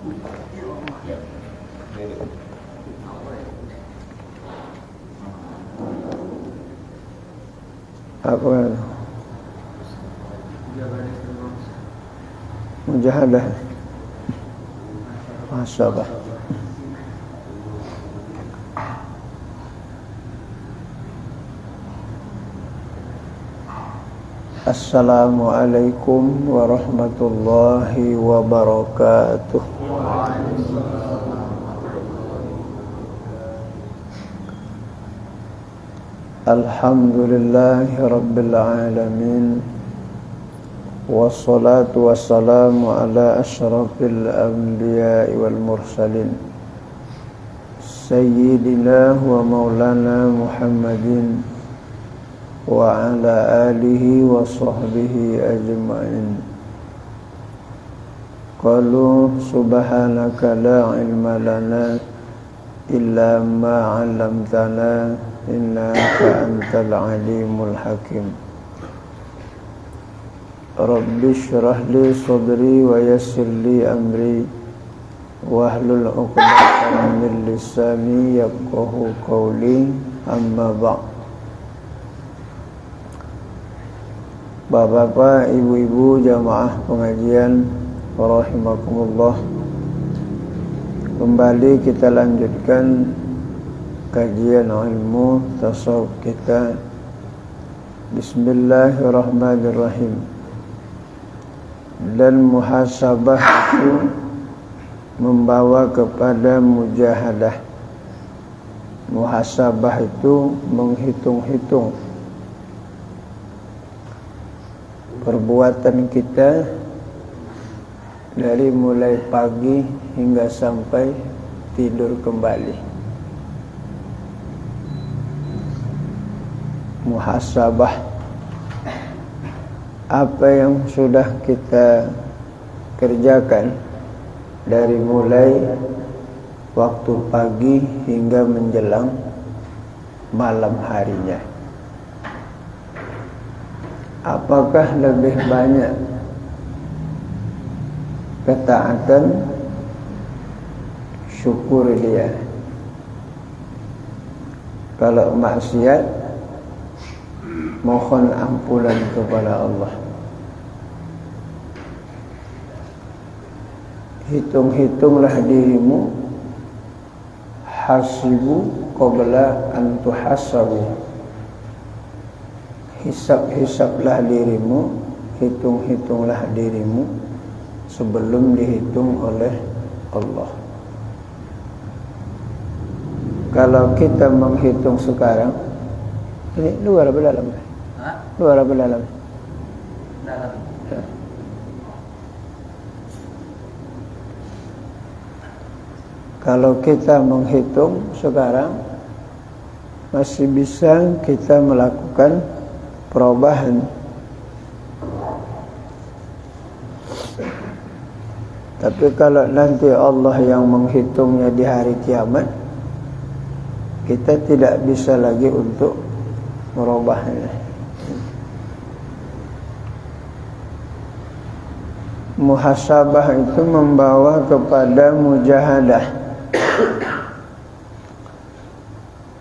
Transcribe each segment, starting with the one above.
Apa? Mujahadah. Muhasabah. Assalamualaikum warahmatullahi wabarakatuh. Alhamdulillahi rabbil alamin. Wassalatu wassalamu ala asyrafil anbiya'i wal mursalin Sayyidina wa maulana Muhammadin wa ala alihi wa sahbihi ajma'in. Qalu subhanaka la ilma lana illa ma 'allamtana innaka antal alimul hakim. Rabbi shrah li sadri wa yassir li amri wahlul 'uqdatam min lisani yafqahu qawli, amma ba'd. Bapak-bapak, ibu-ibu jamaah pengajian rahimakumullah, kembali kita lanjutkan kajian ilmu tasawuf kita. Bismillahirrahmanirrahim. Dan muhasabah itu membawa kepada mujahadah. Muhasabah itu menghitung-hitung perbuatan kita dari mulai pagi hingga sampai tidur kembali. Muhasabah, apa yang sudah kita kerjakan dari mulai waktu pagi hingga menjelang malam harinya. Apakah lebih banyak ketaatan, syukur dia. Kalau maksiat, mohon ampunan kepada Allah. Hitung-hitunglah dirimu. Hasibu qabla an tuhasabu. Hisab-hisablah dirimu, hitung-hitunglah dirimu sebelum dihitung oleh Allah. Kalau kita menghitung sekarang, ini luar apa dalam? Luar apa dalam? Dalam. Ya. Kalau kita menghitung sekarang, masih bisa kita melakukan perubahan. Tapi kalau nanti Allah yang menghitungnya di hari kiamat, kita tidak bisa lagi untuk merubahnya. Muhasabah itu membawa kepada mujahadah.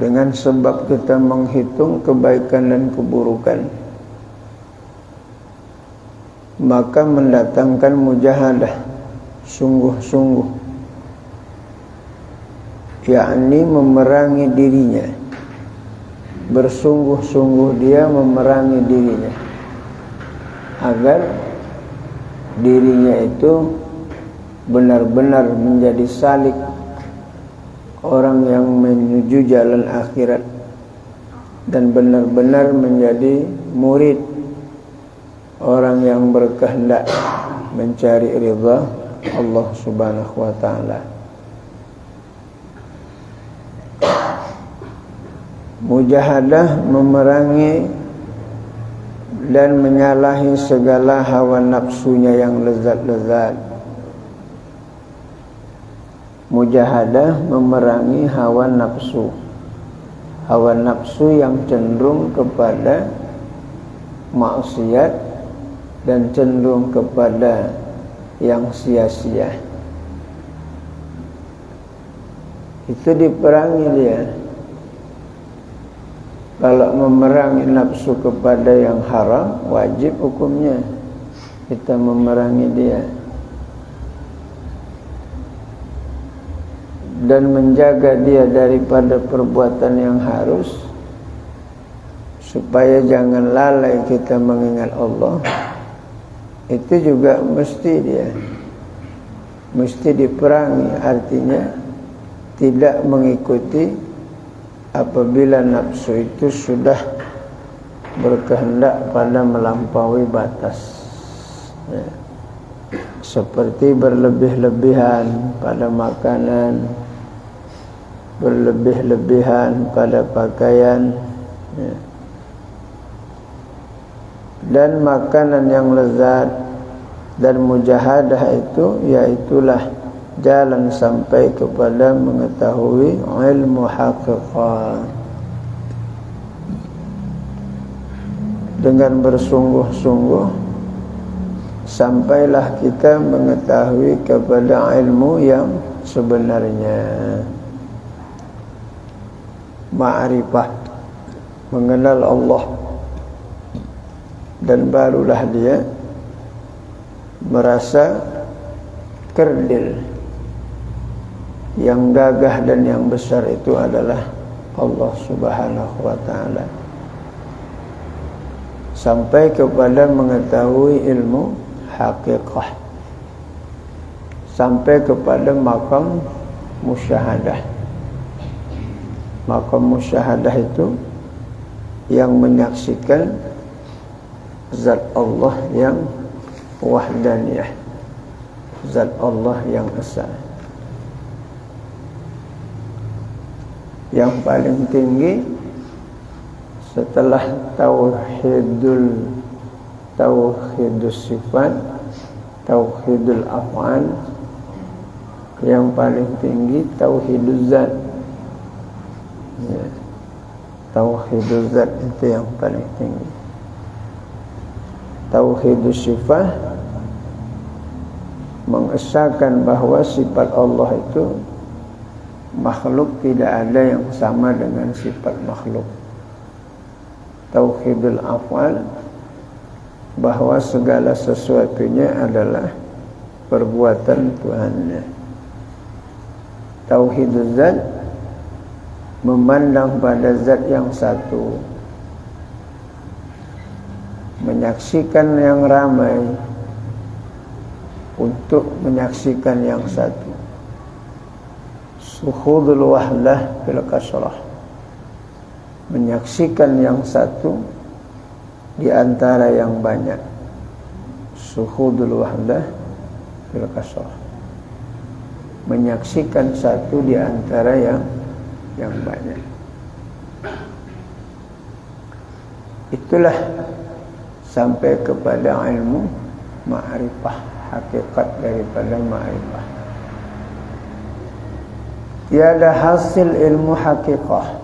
Dengan sebab kita menghitung kebaikan dan keburukan, maka mendatangkan mujahadah, sungguh-sungguh, yakni memerangi dirinya. Bersungguh-sungguh dia memerangi dirinya agar dirinya itu benar-benar menjadi salik, orang yang menuju jalan akhirat, dan benar-benar menjadi murid, orang yang berkehendak mencari ridha Allah Subhanahu wa ta'ala. Mujahadah memerangi dan menyalahi segala hawa nafsunya yang lezat-lezat. Mujahadah memerangi hawa nafsu. Hawa nafsu yang cenderung kepada maksiat dan cenderung kepada yang sia-sia. itu diperangi dia. Kalau memerangi nafsu kepada yang haram, wajib hukumnya kita memerangi dia. Dan menjaga dia daripada perbuatan yang harus, supaya jangan lalai kita mengingat Allah. Itu juga mesti diperangi. Artinya tidak mengikuti apabila nafsu itu sudah berkehendak pada melampaui batas, ya. Seperti berlebih-lebihan pada makanan, berlebih-lebihan pada pakaian, ya. Dan makanan yang lezat dan mujahadah itu, yaitulah jalan sampai kepada mengetahui ilmu hakikat. Dengan bersungguh-sungguh sampailah kita mengetahui kepada ilmu yang sebenarnya. Ma'rifah, mengenal Allah. Dan barulah dia merasa kerdil. Yang gagah dan yang besar itu adalah Allah Subhanahu wa ta'ala. Sampai kepada mengetahui ilmu hakikah, sampai kepada makam musyahadah. Makam musyahadah itu yang menyaksikan zat Allah yang wahdaniyah, zat Allah yang esa. Yang paling tinggi setelah tauhidus sifat, tauhidul af'al, yang paling tinggi tauhiduz zat, ya. Tauhiduz zat itu yang paling tinggi. Tauhidus sifat mengesahkan bahwa sifat Allah itu makhluk tidak ada yang sama dengan sifat makhluk. Tauhidul af'al, bahwa segala sesuatunya adalah perbuatan Tuhannya. Tauhidul zat, memandang pada zat yang satu, menyaksikan yang ramai untuk menyaksikan yang satu. Suhudul wahdah fil kasrah, menyaksikan yang satu di antara yang banyak. Suhudul wahdah fil kasrah, menyaksikan satu di antara yang banyak. Itulah sampai kepada ilmu ma'rifah, hakikat daripada ma'rifah. Tiada hasil ilmu hakikah,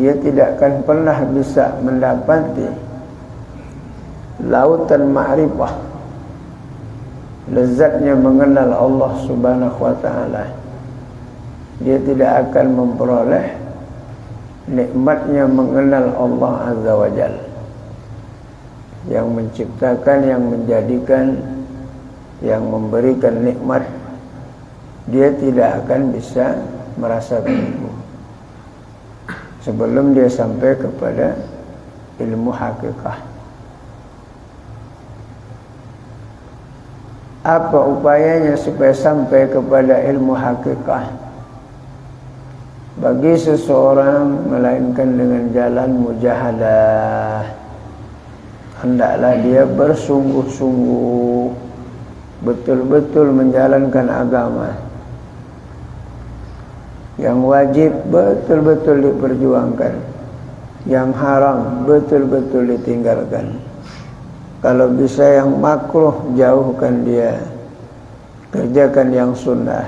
dia tidak akan pernah bisa mendapati lautan ma'rifah, lezatnya mengenal Allah Subhanahu wa ta'ala. Dia tidak akan memperoleh nikmatnya mengenal Allah Azza wa Jalla, yang menciptakan, yang menjadikan, yang memberikan nikmat. Dia tidak akan bisa merasakan itu sebelum dia sampai kepada ilmu hakikah. Apa upayanya supaya sampai kepada ilmu hakikah? Bagi seseorang, melainkan dengan jalan mujahadah. Hendaklah dia bersungguh-sungguh, betul-betul menjalankan agama. Yang wajib betul-betul diperjuangkan, yang haram betul-betul ditinggalkan. Kalau bisa yang makruh, jauhkan dia. Kerjakan yang sunnah.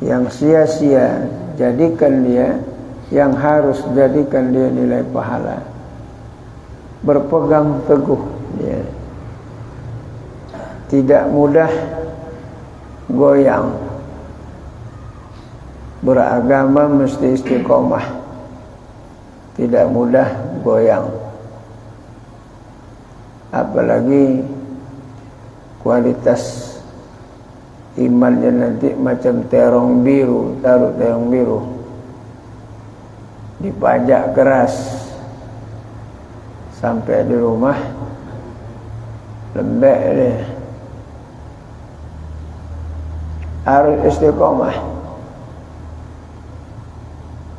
Yang sia-sia, jadikan dia. Yang harus, jadikan dia nilai pahala. Berpegang teguh dia, tidak mudah goyang. beragama mesti istiqomah, tidak mudah goyang. Apalagi kualitas imannya nanti macam terong biru, taruh terong biru, dipajak keras, sampai di rumah lembek deh. Harus istiqomah.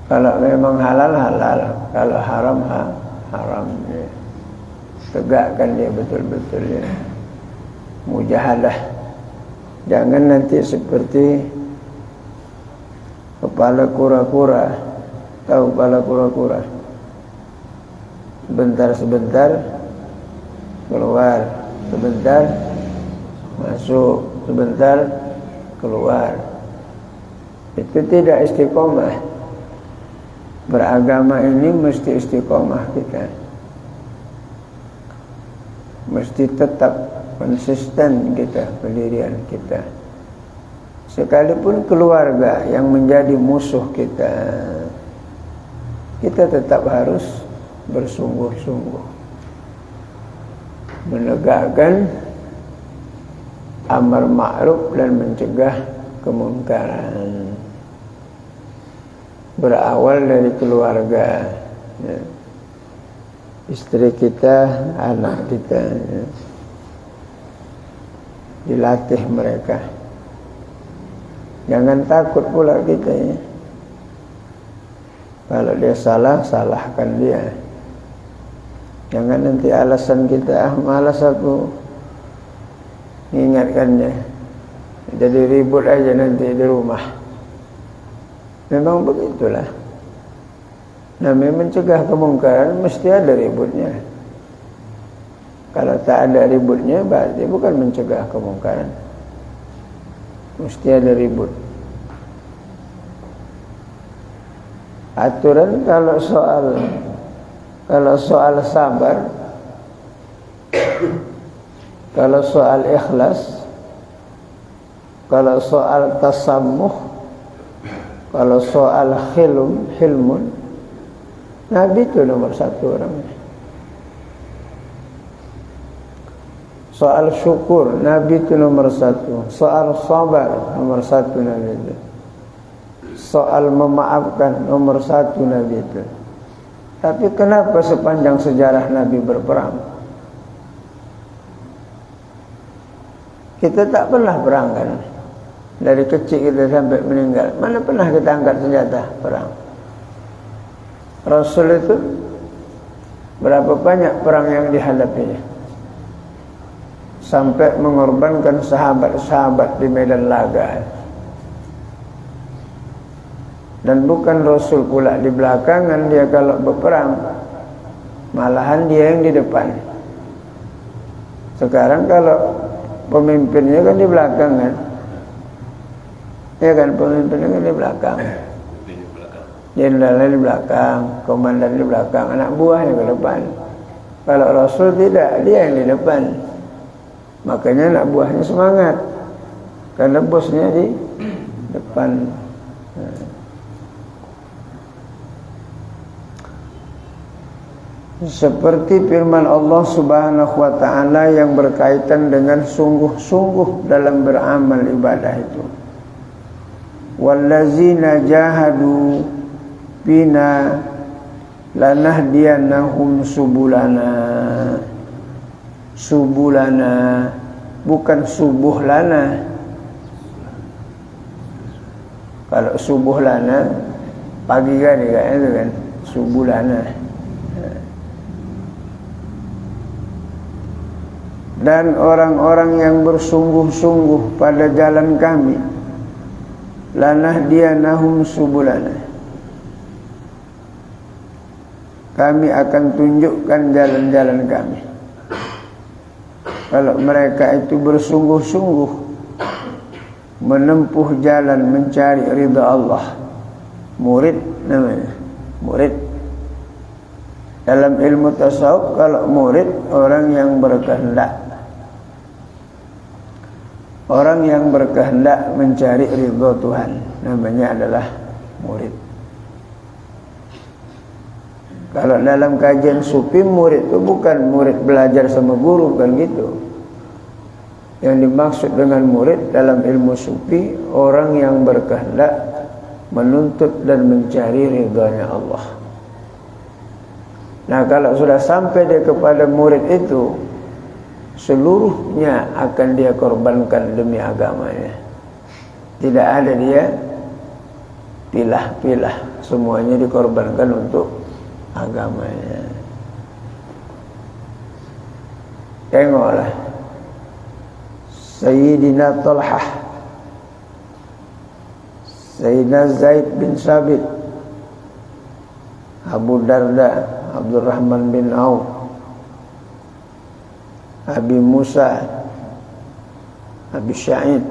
Kalau memang halal, halal. Kalau haram, haram. Tegakkan dia betul-betul ya. Mujahadah. Jangan nanti seperti kepala kura-kura. Tahu kepala kura-kura? Sebentar-sebentar keluar, sebentar masuk, sebentar keluar. Itu tidak istiqomah. Beragama ini mesti istiqomah kita. Mesti tetap konsisten kita, pendirian kita. Sekalipun keluarga yang menjadi musuh kita, kita tetap harus bersungguh-sungguh menegakkan amar ma'ruf dan mencegah kemungkaran. Berawal dari keluarga, ya. Istri kita, anak kita, ya. Dilatih mereka. Jangan takut pula kita, ya. Kalau dia salah, salahkan dia. Jangan nanti alasan kita, malas aku mengingatkannya, jadi ribut aja nanti di rumah. Memang begitulah. Namanya mencegah kemungkaran mesti ada ributnya. Kalau tak ada ributnya berarti bukan mencegah kemungkaran. Mesti ada ribut. Aturan kalau soal sabar, kalau soal ikhlas, kalau soal tasammuh, kalau soal hilmun, Nabi itu nomor satu orangnya. Soal syukur, Nabi itu nomor satu. Soal sabar, nomor satu Nabi itu. Soal memaafkan, nomor satu Nabi itu. Tapi kenapa sepanjang sejarah Nabi berperang kita tak pernah perang kan? Dari kecil kita sampai meninggal, mana pernah kita angkat senjata perang? Rasul itu berapa banyak perang yang dihadapinya, sampai mengorbankan sahabat-sahabat di medan laga. Dan bukan Rasul pula di belakangan dia kalau berperang, malahan dia yang di depan. Sekarang kalau pemimpinnya kan di belakang kan, ya kan, pemimpinnya kan di belakang, jenderalnya di belakang, komandan di belakang, anak buahnya ke depan. Kalau Rasul tidak, dia yang di depan. Makanya anak buahnya semangat, karena bosnya di depan. Seperti firman Allah Subhanahu wa ta'ala yang berkaitan dengan sungguh-sungguh dalam beramal ibadah itu. Wallazina jahadu bina lanahdiyannahum subulana. Subulana, bukan subuh lana. Kalau subuh lana pagi kan itu kan, subuh lana. Dan orang-orang yang bersungguh-sungguh pada jalan kami, lanahdiyannahum subulana, kami akan tunjukkan jalan-jalan kami. Kalau mereka itu bersungguh-sungguh menempuh jalan mencari ridha Allah, murid namanya, murid. Dalam ilmu tasawuf, kalau murid orang yang berkehendak, orang yang berkehendak mencari ridha Tuhan, namanya adalah murid. Kalau dalam kajian sufi, murid itu bukan murid belajar sama guru, kan gitu. Yang dimaksud dengan murid dalam ilmu sufi, orang yang berkehendak menuntut dan mencari ridhanya Allah. Nah, kalau sudah sampai dia kepada murid itu, seluruhnya akan dia korbankan demi agamanya. Tidak ada dia pilah-pilah, semuanya dikorbankan untuk agamanya. Tengoklah Sayyidina Talhah, Sayyidina Zaid bin Sabit, Abu Darda, Abdurrahman bin Auf, Abi Musa, Abi Sa'id,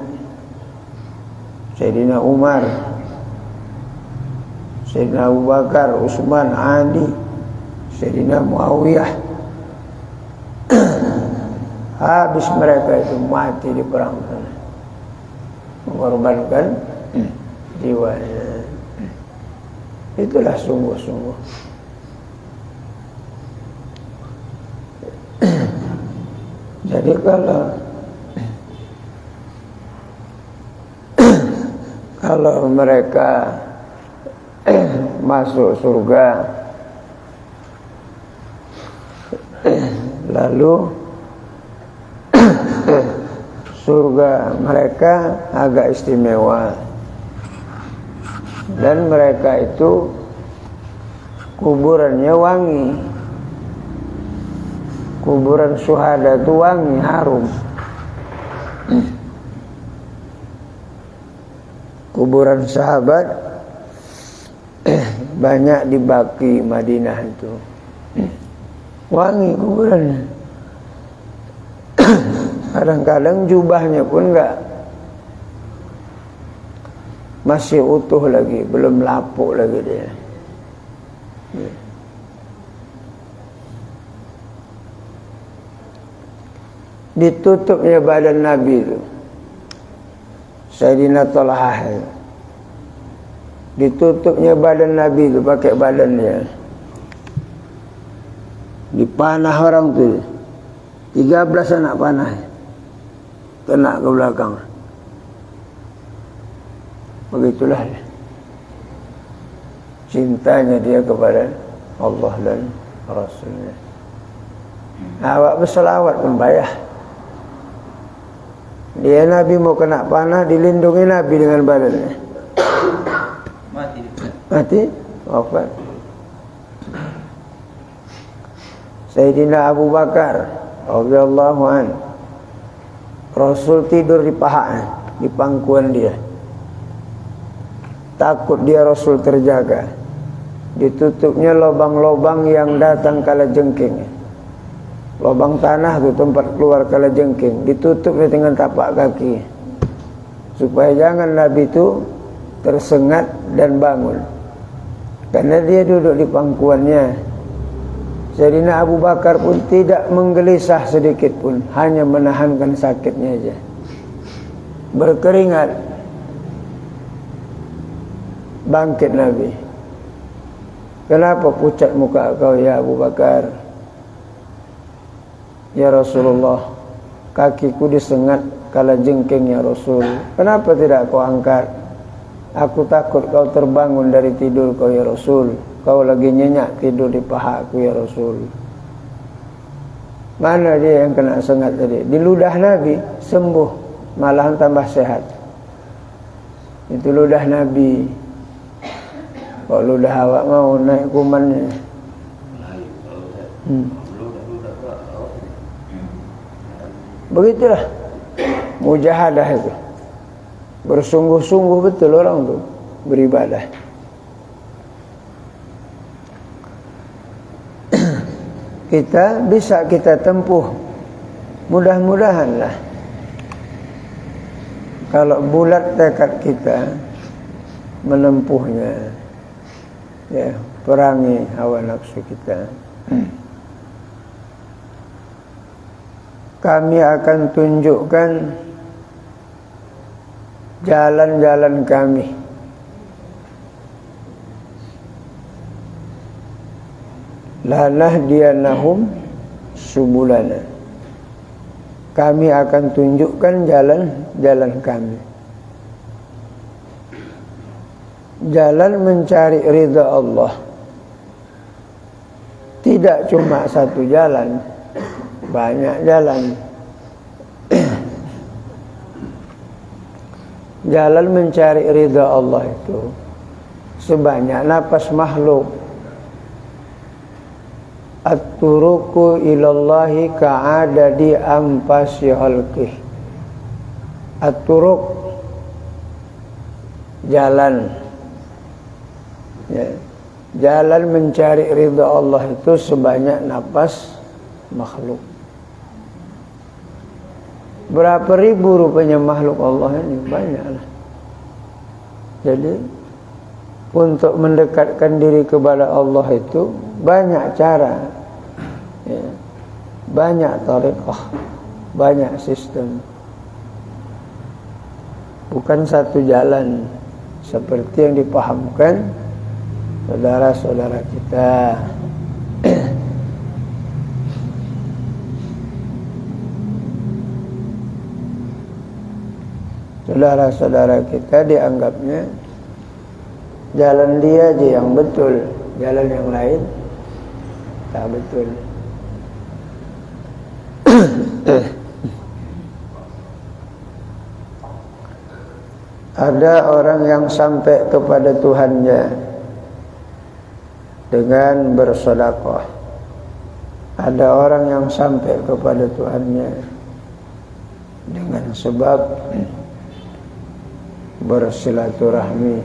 Sayyidina Umar, Sayyidina Abu Bakar, Utsman, Ali, Sayyidina Muawiyah. Habis mereka itu mati di perang sana, mengorbankan jiwanya. Itulah sungguh-sungguh. Jadi kalau mereka masuk surga, lalu surga mereka agak istimewa, dan mereka itu kuburannya wangi. Kuburan syuhada itu wangi, harum. Kuburan sahabat banyak di Baqi Madinah itu, wangi kuburannya. Kadang-kadang jubahnya pun masih utuh lagi, belum lapuk lagi dia. Ditutupnya badan Nabi itu, Sayyidina Talhah, ditutupnya badan Nabi itu pakai badannya, dipanah orang tu, 13 anak panah kena ke belakang. Begitulah cintanya dia kepada Allah dan Rasulnya. Awak berselawat pun payah. Dia Nabi mau kena panah, dilindungi Nabi dengan badannya. Mati, wafat. Sayyidina Abu Bakar radhiyallahu anhu, Rasul tidur di pahanya, di pangkuan dia. Takut dia Rasul terjaga. Ditutupnya lubang-lubang yang datang kala jengking. Lubang tanah itu tempat keluar kala jengking, ditutupnya dengan tapak kaki, supaya jangan Nabi itu tersengat dan bangun. Karena dia duduk di pangkuannya. Sayyidina Abu Bakar pun tidak menggelisah sedikit pun, hanya menahankan sakitnya saja. Berkeringat, bangkit Nabi. Kenapa pucat muka kau ya Abu Bakar? Ya Rasulullah, kakiku disengat kala jengking ya Rasul. Kenapa tidak kau angkat? Aku takut kau terbangun dari tidur kau ya Rasul. Kau lagi nyenyak tidur di pahaku ya Rasul. Mana dia yang kena sengat tadi? Di ludah Nabi sembuh, malahan tambah sehat. Itu ludah Nabi. Kok ludah awak mau naik kumannya? Begitulah mujahadah itu. Bersungguh-sungguh betul orang tu beribadah. Kita tempuh. Mudah-mudahanlah kalau bulat tekad kita menempuhnya, ya, perangi hawa nafsu kita. Kami akan tunjukkan jalan-jalan kami lanahdiyannahum subulana. Kami akan tunjukkan jalan kami. Jalan mencari ridha Allah. Tidak cuma satu jalan, banyak jalan. Jalan mencari ridha Allah itu sebanyak napas makhluk. At-turuku ilallahi ka'adadi ampasi halqih. At-turuk, jalan, ya. Jalan mencari ridha Allah itu sebanyak napas makhluk. Berapa ribu rupanya makhluk Allah ini? Banyaklah. Jadi untuk mendekatkan diri kepada Allah itu banyak cara, ya. Banyak tariqah, banyak sistem. Bukan satu jalan seperti yang dipahamkan saudara-saudara kita. Saudara-saudara kita dianggapnya jalan dia aja yang betul, jalan yang lain tak betul. Ada orang yang sampai kepada Tuhannya dengan bersedekah. Ada orang yang sampai kepada Tuhannya dengan sebab bersilaturahmi.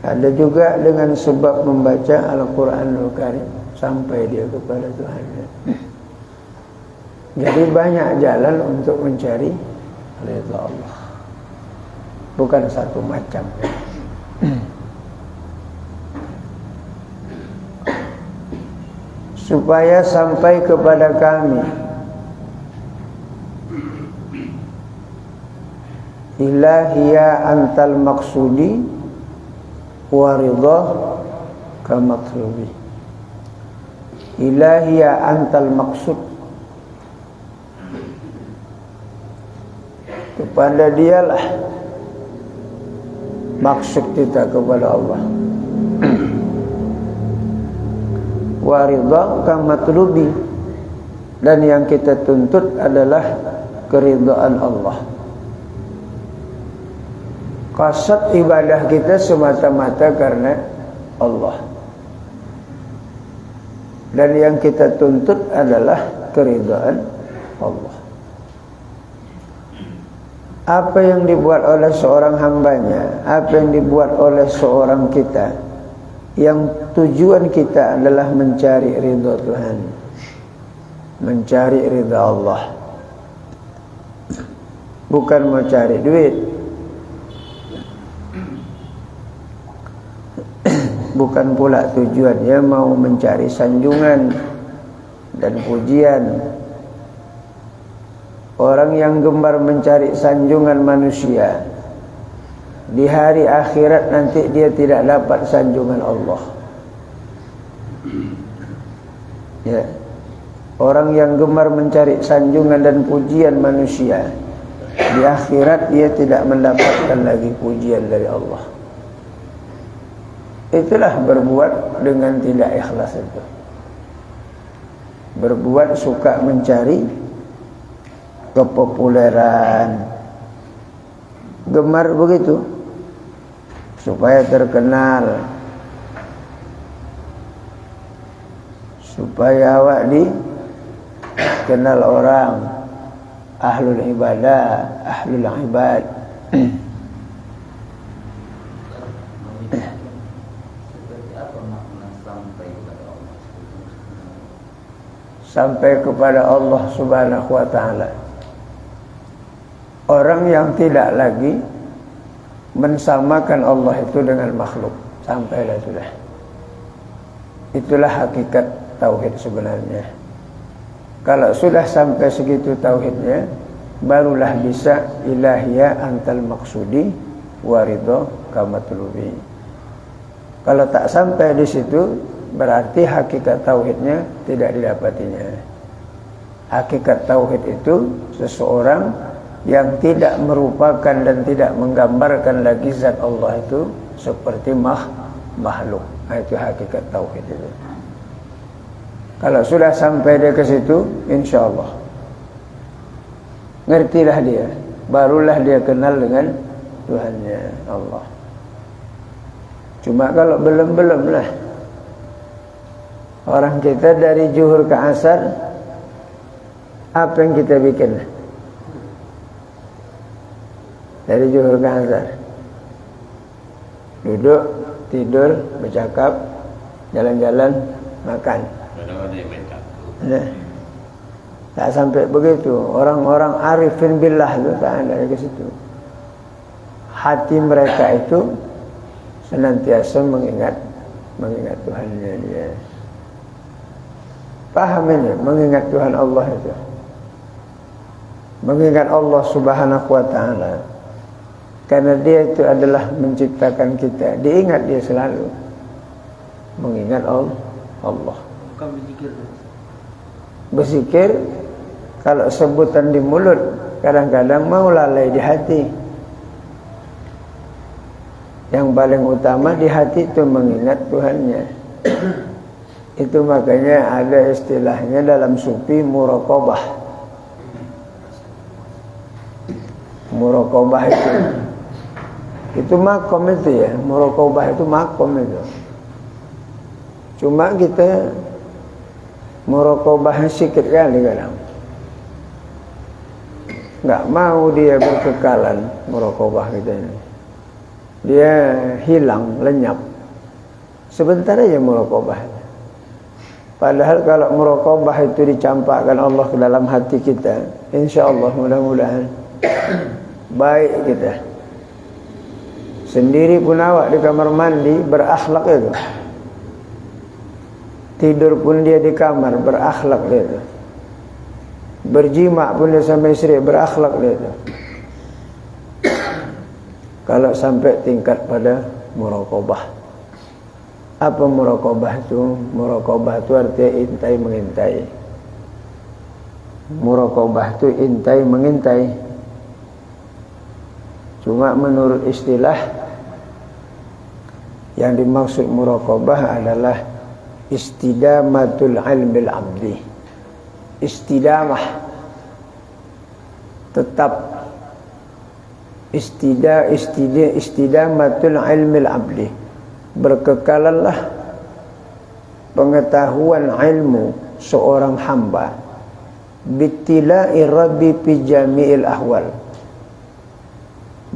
Ada juga dengan sebab membaca Al-Quranul Karim sampai dia kepada Tuhannya. Jadi banyak jalan untuk mencari ridha Allah. Bukan satu macam. Supaya sampai kepada kami ilahiya antal maksudi wa ridha ka matlubi. Ilahiya antal maksud, kepada dialah maksud kita kepada Allah. Wa ridha ka matlubi, dan yang kita tuntut adalah keridhaan Allah. Qasad ibadah kita semata-mata karena Allah. Dan yang kita tuntut adalah keridhaan Allah. Apa yang dibuat oleh seorang hambanya, apa yang dibuat oleh seorang kita, yang tujuan kita adalah mencari ridha Tuhan, mencari ridha Allah. Bukan mau cari duit, bukan pula tujuannya mau mencari sanjungan dan pujian. Orang yang gemar mencari sanjungan manusia, di hari akhirat nanti dia tidak dapat sanjungan Allah. Ya. Orang yang gemar mencari sanjungan dan pujian manusia, di akhirat dia tidak mendapatkan lagi pujian dari Allah. Itulah berbuat dengan tidak ikhlas itu. Berbuat suka mencari kepopuleran, gemar begitu supaya terkenal, supaya awak dikenal orang, ahlul ibadah, ahlul ibad. Sampai kepada Allah Subhanahu wa ta'ala. Orang yang tidak lagi mensamakan Allah itu dengan makhluk, sampailah sudah. Itulah hakikat tauhid sebenarnya. Kalau sudah sampai segitu tauhidnya, barulah bisa ilahiyah antal maksudi wa ridha ka matlubi. Kalau tak sampai di situ, berarti hakikat tauhidnya tidak didapatinya. Hakikat tauhid itu seseorang yang tidak merupakan dan tidak menggambarkan lagi zat Allah itu seperti makhluk. Itu hakikat tauhid itu. Kalau sudah sampai dia ke situ, insya Allah ngertilah dia, barulah dia kenal dengan Tuhannya Allah. Cuma kalau belum lah, orang kita dari zuhur ke asar, apa yang kita bikin? Dari zuhur ke asar, duduk, tidur, bercakap, jalan-jalan, makan. Nah, tak sampai begitu. Orang-orang arifin billah itu tak ada ke situ. Hati mereka itu senantiasa mengingat Tuhannya dia. Paham ini? Mengingat Tuhan Allah itu. Mengingat Allah Subhanahu wa ta'ala. Karena dia itu adalah menciptakan kita. Diingat dia selalu. Mengingat Allah. Bukan berzikir. Berzikir, kalau sebutan di mulut, kadang-kadang mau lalai di hati. Yang paling utama di hati itu mengingat Tuhannya. Itu makanya ada istilahnya dalam sufi muraqabah. Muraqabah itu makom itu ya. Muraqabah itu makom itu. Cuma kita muraqabah sikit kali kadang. Enggak mau dia berkekalan muraqabah kita ini. Dia hilang, lenyap. Sebentar aja muraqabah. Padahal kalau muraqabah itu dicampakkan Allah ke dalam hati kita, insya-Allah mudah-mudahan baik kita. Sendiri pun awak di kamar mandi berakhlak itu. Tidur pun dia di kamar berakhlak dia itu. Berjima pun dia sama istri berakhlak dia itu. Kalau sampai tingkat pada muraqabah. Apa muraqabah itu? Muraqabah itu artinya intai mengintai. Muraqabah itu intai mengintai. Cuma menurut istilah yang dimaksud muraqabah adalah istidamatul ilmil abdi. Istidamah, tetap. Istidamatul ilmil abdi, berkekalanlah pengetahuan ilmu seorang hamba bittila'i rabbi fi jami'il ahwal.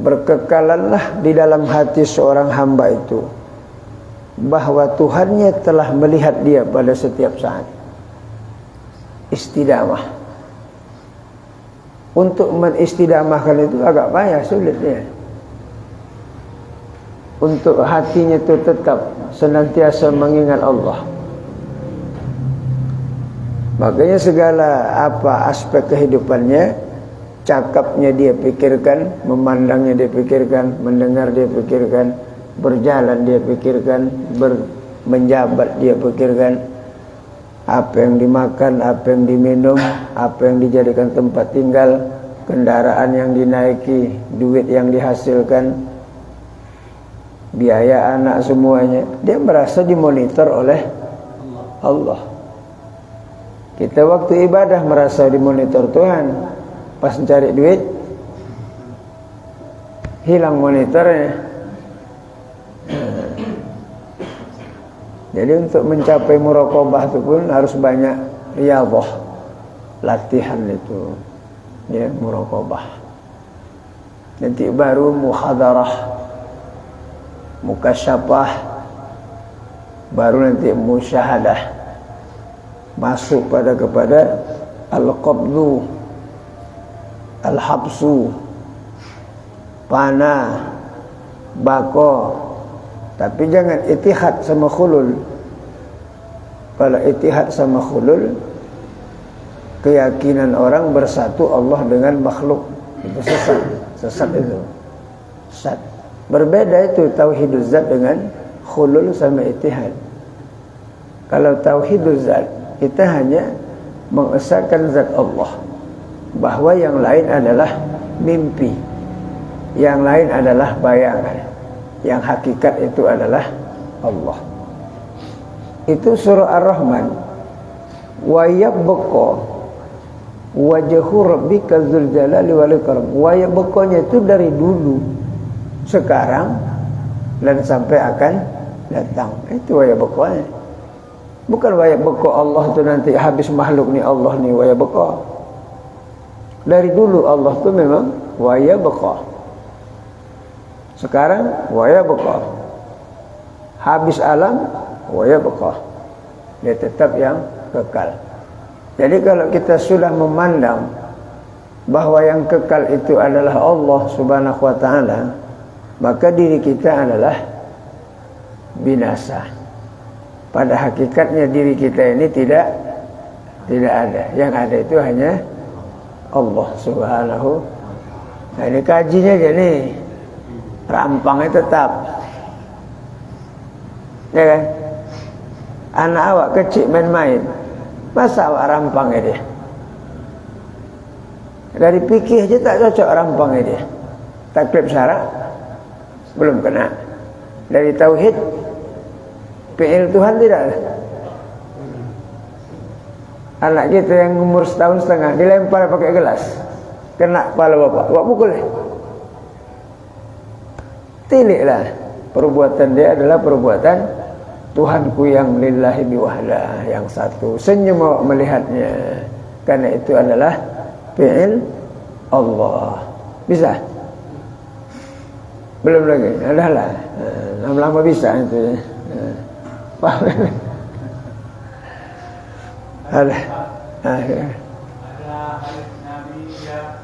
Berkekalanlah di dalam hati seorang hamba itu bahwa Tuhannya telah melihat dia pada setiap saat. Istidamah. Untuk menistidamahkan itu agak payah, sulit ya. Untuk hatinya itu tetap senantiasa mengingat Allah. Makanya segala apa aspek kehidupannya, cakapnya dia pikirkan, memandangnya dia pikirkan, mendengar dia pikirkan, berjalan dia pikirkan, menjabat dia pikirkan, apa yang dimakan, apa yang diminum, apa yang dijadikan tempat tinggal, kendaraan yang dinaiki, duit yang dihasilkan, biaya anak, semuanya dia merasa dimonitor oleh Allah. Kita waktu ibadah merasa dimonitor Tuhan, pas mencari duit hilang monitornya. Jadi untuk mencapai muraqabah itu pun harus banyak riyadhah, latihan itu. Ya, muraqabah. Nanti baru muhadarah, mukasyafah, baru nanti musyahadah. Masuk kepada al-qabdu, al-habsu, panah, bako. Tapi jangan itihad sama khulul. Kalau itihad sama khulul, keyakinan orang bersatu Allah dengan makhluk, itu sesat itu. Sesat. Berbeda itu tauhiduz zat dengan khulul sama itihad. Kalau tauhidul zat, kita hanya mengesahkan zat Allah, bahwa yang lain adalah mimpi, yang lain adalah bayangan, yang hakikat itu adalah Allah. Itu surah Ar-Rahman. Wa yabqa wajhu rabbika dzul jalali wal ikram. Wa yabqanya itu dari dulu, sekarang, dan sampai akan datang. Itu wa yabqanya. Bukan wa yabqa Allah itu nanti habis makhluk nih Allah nih wa yabqa. Dari dulu Allah itu memang wa yabqa. Sekarang wa yabqa. Habis alam wa yabqa. Dia tetap yang kekal. Jadi kalau kita sudah memandang bahwa yang kekal itu adalah Allah Subhanahu wa taala, maka diri kita adalah binasa. Pada hakikatnya diri kita ini tidak ada. Yang ada itu hanya Allah Subhanahu. Nah, ini kajinya jadi rampangnya tetap. Ya kan? Anak awak kecil main-main, masa awak rampangnya dia? Dari fikih aja tak cocok rampangnya dia. Taklif syarak belum kena. Dari tauhid, fi'il Tuhan tidak. Anak kita yang umur setahun setengah dilempar pakai gelas, kena kepala bapak, bapak pukul. Tiliklah. Perbuatan dia adalah perbuatan Tuhanku yang lillahi biwahdah, yang satu. Senyum melihatnya, karena itu adalah fi'il Allah. Bisa? Belum lagi? Adalah lama-lama bisa itu. Paham? Ada hadis Nabi yang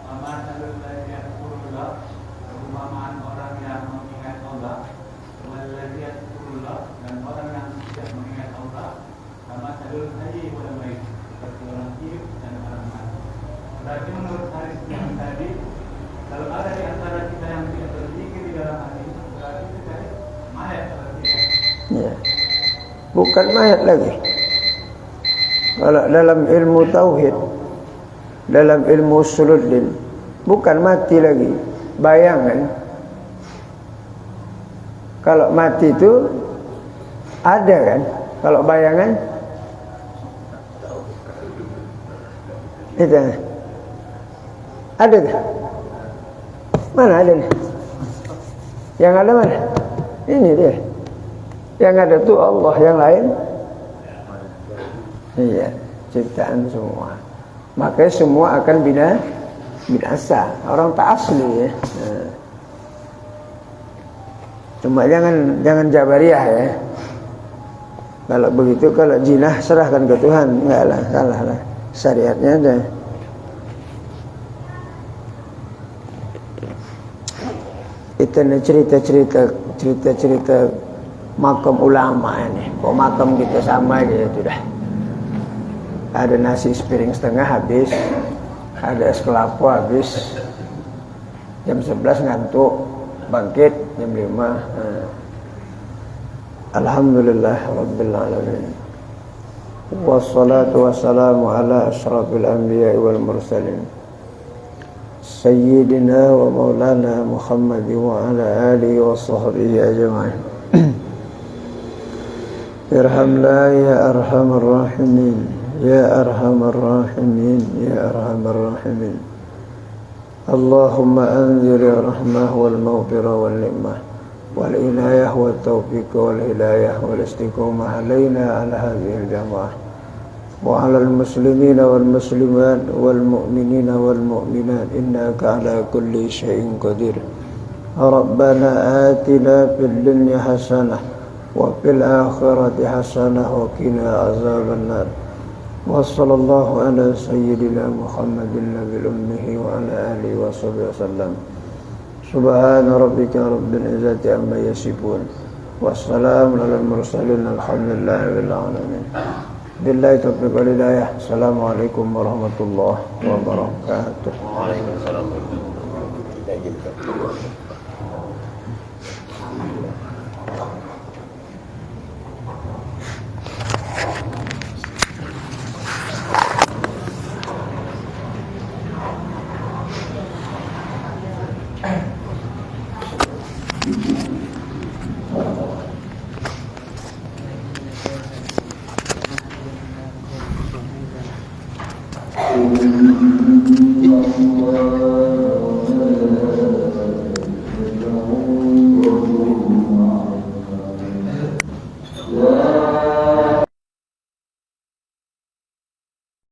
amanul yaqulullah, perumpamaan orang yang mengingat Allah, wallazi yaqulullah, dan orang yang tidak mengingat Allah, sama sadul hayy wal mayit, seperti orang hidup dan orang mati. Berarti menurut hadis yang tadi, kalau ada di antara kita yang tidak berzikir di dalam hati, berarti itu jadi mayat atau tidak? Ya. Bukan mayat lagi. Kalau dalam ilmu tauhid, dalam ilmu usuluddin, bukan mati lagi, bayangan. Kalau mati itu ada kan? Kalau bayangan itu ada tak? Mana ada nih? Yang ada mana? Ini dia. Yang ada tu Allah, yang lain iya, ciptaan semua. Makanya semua akan binasa. Orang tak asli ya. Cuma jangan jabariyah ya. Kalau begitu, kalau jinah serahkan ke Tuhan, enggak lah, salah lah. Syariatnya ada. Itu nih cerita makam ulama ini. Kok makam kita sama aja itu dah. Ada nasi sepiring setengah habis, ada es kelapa habis. Jam 11 ngantuk, bangkit jam 5. Alhamdulillah rabbil alamin. Wassalatu wassalamu ala asyrafil anbiya'i wal mursalin, sayyidina wa maulana Muhammad wa ala alihi wa sahbihi ajma'in. Irhamna ya arhamar rahimin, ya arhamar rahimin, ya arhamar rahimin. Allahumma anzil rahmah wal maghfirah wal ni'mah wal inayah wal taufiq wal hidayah wal istiqomah alaina ala hadhihi al-jamaah wa ala al-muslimina wal muslimat wal mu'minina wal mu'minat innaka ala kulli syai'in qadir. Rabbana atina fid dunya hasanah wa fil akhirati hasanah wa qina azaban nar. Wa sallallahu ala sayyidina Muhammadin nabil ummihi wa ala alihi wa sahbihi wasallam. Subhana rabbika rabbil izzati amma yasifun, wassalamun alal mursalin, alhamdulillahi rabbil alamin. Billahi taufiq wal hidayah. Assalamualaikum warahmatullahi wabarakatuh. Waalaikumsalam warahmatullahi wabarakatuh. الله